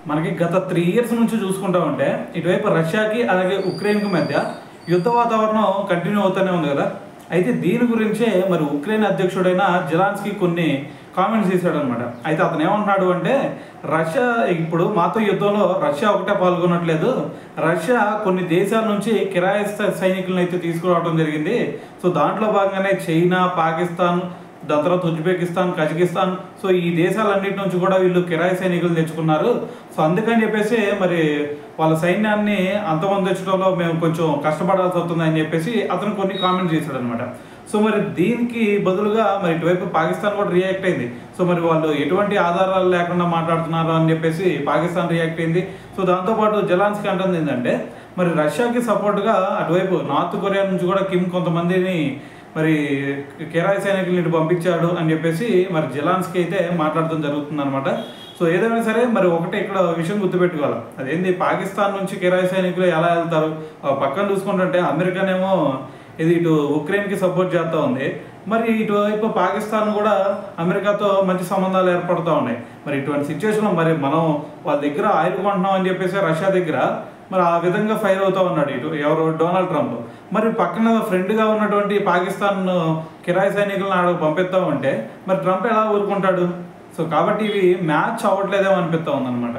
మనకి గత 3 ఇయర్స్ నుంచి చూసుకుంటా ఉంటే ఇటువైపు రష్యాకి అలాగే ఉక్రెయిన్కి మధ్య యుద్ధ వాతావరణం కంటిన్యూ అవుతూనే ఉంది కదా. అయితే దీని గురించే మరి ఉక్రెయిన్ అధ్యక్షుడైన జెలెన్స్కీ కొన్ని కామెంట్స్ చేశాడు అనమాట. అయితే అతను ఏమంటున్నాడు అంటే, రష్యా ఇప్పుడు మాతో యుద్ధంలో రష్యా ఒకటే పాల్గొనట్లేదు, రష్యా కొన్ని దేశాల నుంచి కిరాయి సైనికులను అయితే తీసుకురావడం జరిగింది. సో దాంట్లో భాగంగానే చైనా, పాకిస్తాన్, దాని తర్వాత ఉజ్బెకిస్తాన్, కజకిస్తాన్, సో ఈ దేశాలన్నిటి నుంచి కూడా వీళ్ళు కిరాయి సైనికులు తెచ్చుకున్నారు. సో అందుకని చెప్పేసి మరి వాళ్ళ సైన్యాన్ని అంతమంది తెచ్చడంలో మేము కొంచెం కష్టపడాల్సి అవుతుంది అని చెప్పేసి అతను కొన్ని కామెంట్స్ చేశాడు అనమాట. సో మరి దీనికి బదులుగా మరి ఇటువైపు పాకిస్తాన్ కూడా రియాక్ట్ అయింది. సో మరి వాళ్ళు ఎటువంటి ఆధారాలు లేకుండా మాట్లాడుతున్నారు అని చెప్పేసి పాకిస్తాన్ రియాక్ట్ అయింది. సో దాంతోపాటు జెలెన్స్కీ అంటుంది ఏంటంటే, మరి రష్యాకి సపోర్ట్గా అటువైపు నార్త్ కొరియా నుంచి కూడా కిమ్ కొంతమందిని మరి కిరాయి సైనికులను ఇటు పంపించాడు అని చెప్పేసి మరి జెలెన్స్కీ అయితే మాట్లాడటం జరుగుతుంది అనమాట. సో ఏదైనా సరే మరి ఒకటి ఇక్కడ విషయం గుర్తుపెట్టుకోవాలి, అదేంటి పాకిస్తాన్ నుంచి కిరాయి సైనికులు ఎలా వెళ్తారు. పక్కన చూసుకుంటుంటే అమెరికానేమో ఇది ఇటు ఉక్రెయిన్కి సపోర్ట్ చేస్తూ ఉంది, మరి ఇటువైపు పాకిస్తాన్ కూడా అమెరికాతో మంచి సంబంధాలు ఏర్పడుతూ ఉన్నాయి. మరి ఇటువంటి సిచ్యువేషన్లో మరి మనం వాళ్ళ దగ్గర ఆయిల్ కొంటున్నాం అని చెప్పేసి రష్యా దగ్గర మరి ఆ విధంగా ఫైర్ అవుతూ ఉన్నాడు ఇటు ఎవరు, డొనాల్డ్ ట్రంప్. మరి పక్కన ఫ్రెండ్గా ఉన్నటువంటి పాకిస్తాన్ కిరాయి సైనికులను ఆడ పంపిస్తూ ఉంటే మరి ట్రంప్ ఎలా ఊరుకుంటాడు. సో కాబట్టి ఇవి మ్యాచ్ అవ్వట్లేదేమో అనిపిస్తూ ఉందన్నమాట.